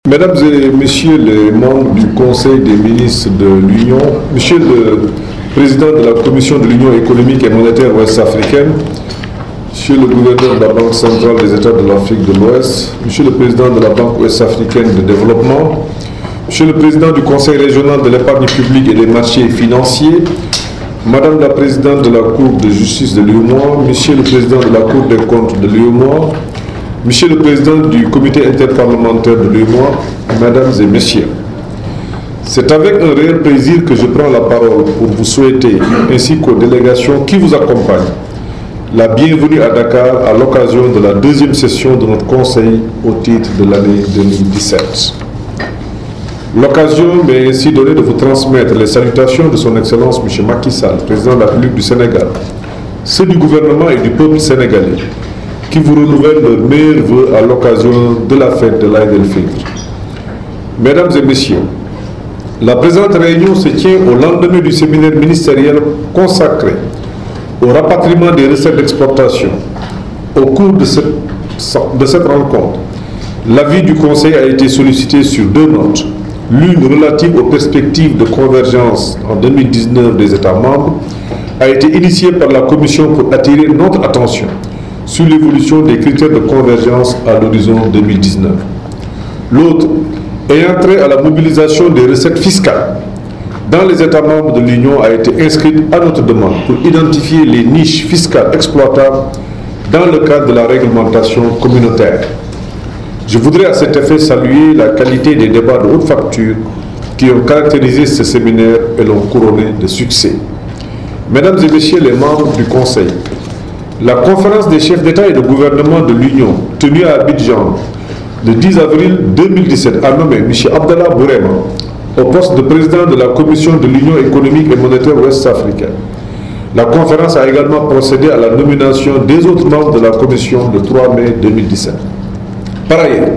Mesdames et messieurs les membres du Conseil des ministres de l'Union, monsieur le président de la Commission de l'Union économique et monétaire ouest-africaine, monsieur le gouverneur de la Banque centrale des États de l'Afrique de l'Ouest, monsieur le président de la Banque ouest-africaine de développement, monsieur le président du Conseil régional de l'épargne publique et des marchés financiers, madame la présidente de la Cour de justice de l'UEMOA, monsieur le président de la Cour des comptes de l'UEMOA, monsieur le président du comité interparlementaire de l'UEMOA, mesdames et messieurs, c'est avec un réel plaisir que je prends la parole pour vous souhaiter, ainsi qu'aux délégations qui vous accompagnent, la bienvenue à Dakar à l'occasion de la deuxième session de notre Conseil au titre de l'année 2017. L'occasion m'est ainsi donnée de vous transmettre les salutations de son Excellence M. Macky Sall, président de la République du Sénégal, ceux du gouvernement et du peuple sénégalais, qui vous renouvellent leurs meilleurs vœux à l'occasion de la fête de l'Aïd el-Fitr. Mesdames et messieurs, la présente réunion se tient au lendemain du séminaire ministériel consacré au rapatriement des recettes d'exportation. Au cours de cette rencontre, l'avis du Conseil a été sollicité sur deux notes. L'une relative aux perspectives de convergence en 2019 des États membres a été initiée par la Commission pour attirer notre attention sur l'évolution des critères de convergence à l'horizon 2019. L'autre, ayant trait à la mobilisation des recettes fiscales dans les États membres de l'Union, a été inscrite à notre demande pour identifier les niches fiscales exploitables dans le cadre de la réglementation communautaire. Je voudrais à cet effet saluer la qualité des débats de haute facture qui ont caractérisé ce séminaire et l'ont couronné de succès. Mesdames et messieurs les membres du Conseil, la conférence des chefs d'État et de gouvernement de l'Union, tenue à Abidjan le 10 avril 2017, a nommé M. Abdallah Bourema au poste de président de la Commission de l'Union économique et monétaire ouest-africaine. La conférence a également procédé à la nomination des autres membres de la Commission le 3 mai 2017. Par ailleurs,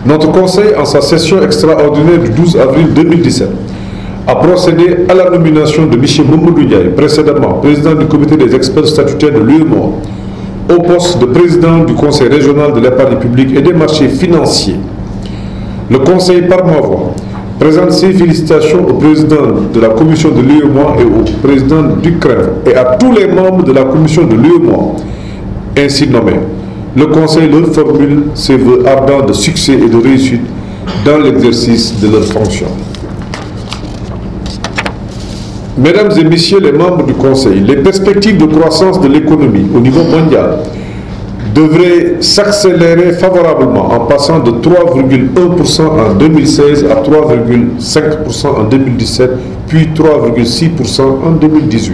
notre Conseil, en sa session extraordinaire du 12 avril 2017, a procédé à la nomination de M. Mamadou Ndiaye, précédemment président du comité des experts statutaires de l'UEMOA, au poste de président du Conseil régional de l'épargne publique et des marchés financiers. Le Conseil, par ma voix, présente ses félicitations au président de la commission de l'UEMOA et au président du CREV et à tous les membres de la commission de l'UEMOA ainsi nommés. Le Conseil leur formule ses vœux ardents de succès et de réussite dans l'exercice de leurs fonctions. Mesdames et messieurs les membres du Conseil, les perspectives de croissance de l'économie au niveau mondial devraient s'accélérer favorablement en passant de 3,1% en 2016 à 3,5% en 2017, puis 3,6% en 2018,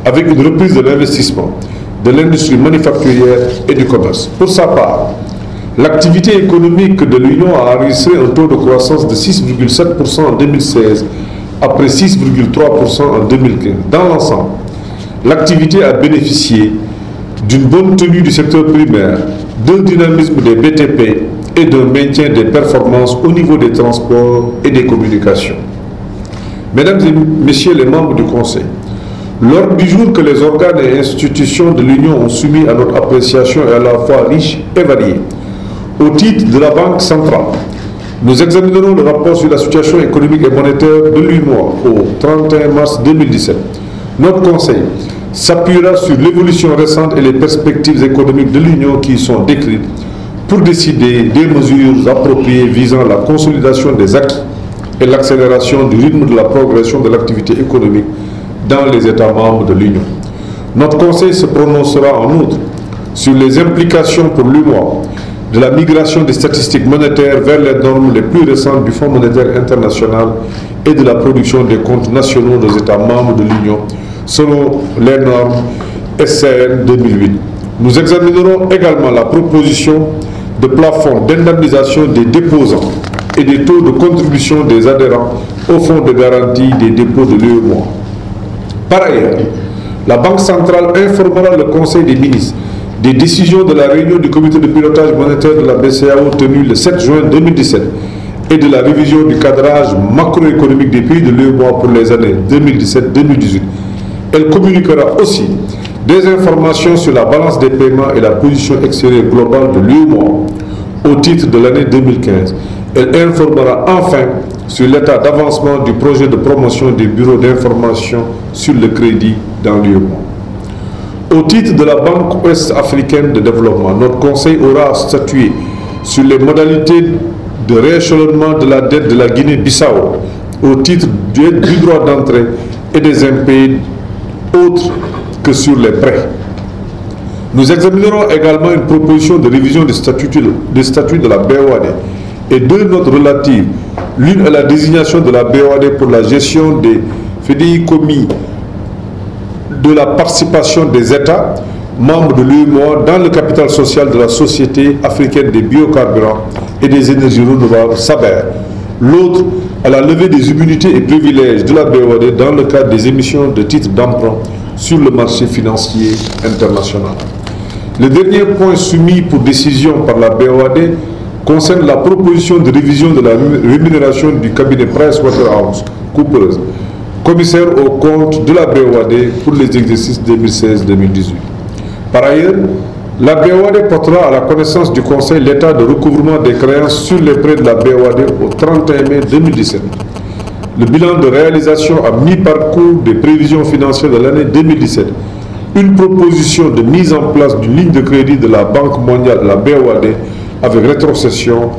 avec une reprise de l'investissement, de l'industrie manufacturière et du commerce. Pour sa part, l'activité économique de l'Union a enregistré un taux de croissance de 6,7% en 2016, après 6,3% en 2015. Dans l'ensemble, l'activité a bénéficié d'une bonne tenue du secteur primaire, d'un dynamisme des BTP et d'un maintien des performances au niveau des transports et des communications. Mesdames et messieurs les membres du Conseil, l'ordre du jour que les organes et institutions de l'Union ont soumis à notre appréciation est à la fois riche et varié. Au titre de la Banque centrale, nous examinerons le rapport sur la situation économique et monétaire de l'UEMOA au 31 mars 2017. Notre Conseil s'appuiera sur l'évolution récente et les perspectives économiques de l'Union qui y sont décrites pour décider des mesures appropriées visant la consolidation des acquis et l'accélération du rythme de la progression de l'activité économique dans les États membres de l'Union. Notre Conseil se prononcera en outre sur les implications pour l'UEMOA de la migration des statistiques monétaires vers les normes les plus récentes du Fonds monétaire international et de la production des comptes nationaux des États membres de l'Union selon les normes SCN 2008. Nous examinerons également la proposition de plafond d'indemnisation des déposants et des taux de contribution des adhérents au Fonds de garantie des dépôts de l'UEMOA. Par ailleurs, la Banque centrale informera le Conseil des ministres des décisions de la réunion du comité de pilotage monétaire de la BCEAO tenue le 7 juin 2017 et de la révision du cadrage macroéconomique des pays de l'UEMOA pour les années 2017-2018. Elle communiquera aussi des informations sur la balance des paiements et la position extérieure globale de l'UEMOA au titre de l'année 2015 Elle informera enfin sur l'état d'avancement du projet de promotion des bureaux d'information sur le crédit dans l'UEMOA. Au titre de la Banque ouest-africaine de développement, notre Conseil aura statué sur les modalités de rééchelonnement de la dette de la Guinée-Bissau au titre du droit d'entrée et des impayés autres que sur les prêts. Nous examinerons également une proposition de révision des statuts de la BOAD et deux notes relatives. L'une est la désignation de la BOAD pour la gestion des fidéicommis de la participation des États membres de l'UEMOA dans le capital social de la Société africaine des biocarburants et des énergies renouvelables, SABER. L'autre à la levée des immunités et privilèges de la BOAD dans le cadre des émissions de titres d'emprunt sur le marché financier international. Le dernier point soumis pour décision par la BOAD concerne la proposition de révision de la rémunération du cabinet PricewaterhouseCoopers, commissaire aux comptes de la BOAD pour les exercices 2016-2018. Par ailleurs, la BOAD portera à la connaissance du Conseil l'état de recouvrement des créances sur les prêts de la BOAD au 31 mai 2017. Le bilan de réalisation à mi-parcours des prévisions financières de l'année 2017. Une proposition de mise en place d'une ligne de crédit de la Banque mondiale, la BOAD, avec rétrocession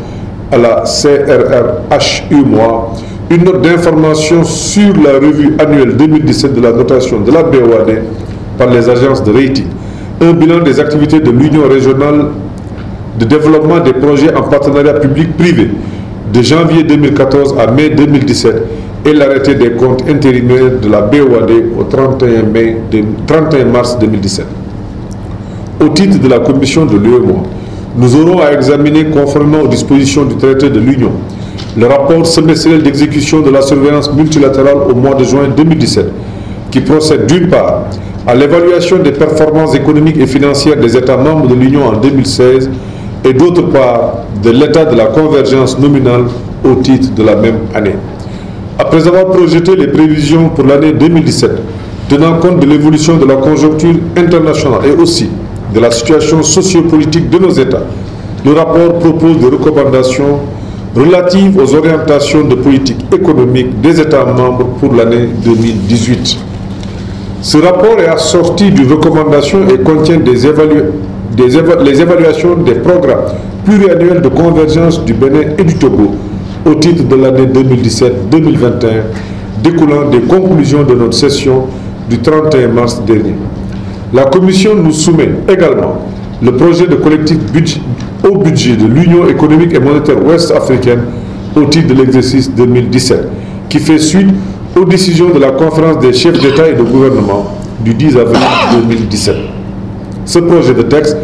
à la CRRH-UEMOA, une note d'information sur la revue annuelle 2017 de la notation de la BOAD par les agences de rating, un bilan des activités de l'Union régionale de développement des projets en partenariat public-privé de janvier 2014 à mai 2017 et l'arrêté des comptes intérimaires de la BOAD au 31 mars 2017. Au titre de la commission de l'UEMOA, nous aurons à examiner, conformément aux dispositions du traité de l'Union, le rapport semestriel d'exécution de la surveillance multilatérale au mois de juin 2017, qui procède d'une part à l'évaluation des performances économiques et financières des États membres de l'Union en 2016 et d'autre part de l'état de la convergence nominale au titre de la même année. Après avoir projeté les prévisions pour l'année 2017, tenant compte de l'évolution de la conjoncture internationale et aussi de la situation sociopolitique de nos États, le rapport propose des recommandations relatives aux orientations de politique économique des États membres pour l'année 2018. Ce rapport est assorti d'une recommandation et contient les évaluations des programmes pluriannuels de convergence du Bénin et du Togo au titre de l'année 2017-2021, découlant des conclusions de notre session du 31 mars dernier. La Commission nous soumet également le projet de collectif au budget de l'Union économique et monétaire ouest-africaine au titre de l'exercice 2017, qui fait suite aux décisions de la conférence des chefs d'État et de gouvernement du 10 avril 2017. Ce projet de texte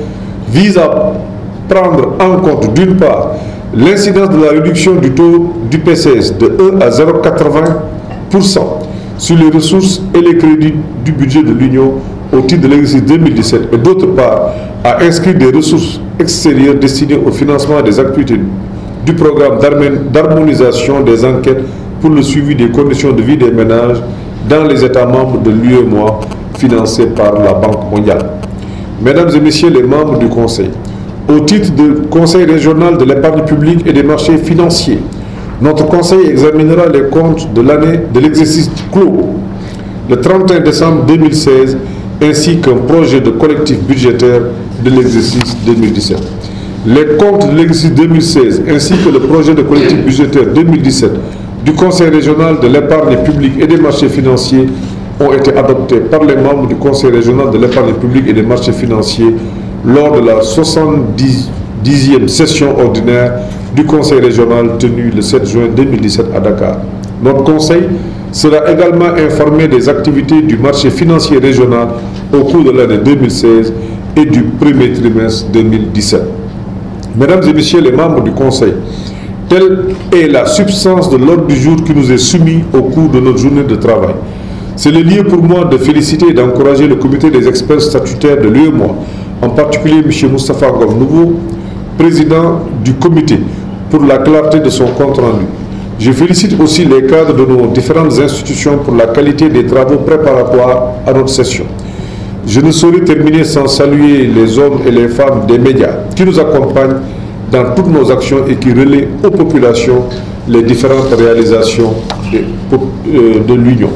vise à prendre en compte d'une part l'incidence de la réduction du taux du PCS de 1 à 0,80% sur les ressources et les crédits du budget de l'Union au titre de l'exercice 2017 et d'autre part à inscrire des ressources extérieures destinées au financement des activités du programme d'harmonisation des enquêtes pour le suivi des conditions de vie des ménages dans les États membres de l'UEMOA financés par la Banque mondiale. Mesdames et Messieurs les membres du Conseil, au titre du Conseil régional de l'épargne publique et des marchés financiers, notre Conseil examinera les comptes de l'année de l'exercice clos le 31 décembre 2016 ainsi qu'un projet de collectif budgétaire de l'exercice 2017. Les comptes de l'exercice 2016 ainsi que le projet de collectif budgétaire 2017 du Conseil régional de l'épargne publique et des marchés financiers ont été adoptés par les membres du Conseil régional de l'épargne publique et des marchés financiers lors de la 70e session ordinaire du Conseil régional tenue le 7 juin 2017 à Dakar. Notre Conseil sera également informé des activités du marché financier régional au cours de l'année 2016 et du premier trimestre 2017. Mesdames et Messieurs les membres du Conseil, telle est la substance de l'ordre du jour qui nous est soumis au cours de notre journée de travail. C'est le lieu pour moi de féliciter et d'encourager le comité des experts statutaires de l'UEMOA, en particulier M. Moustapha Ngom, nouveau président du comité, pour la clarté de son compte rendu. Je félicite aussi les cadres de nos différentes institutions pour la qualité des travaux préparatoires à notre session. Je ne saurais terminer sans saluer les hommes et les femmes des médias qui nous accompagnent dans toutes nos actions et qui relaie aux populations les différentes réalisations de l'Union.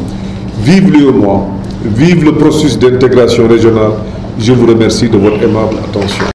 Vive l'UEMOA, vive le processus d'intégration régionale. Je vous remercie de votre aimable attention.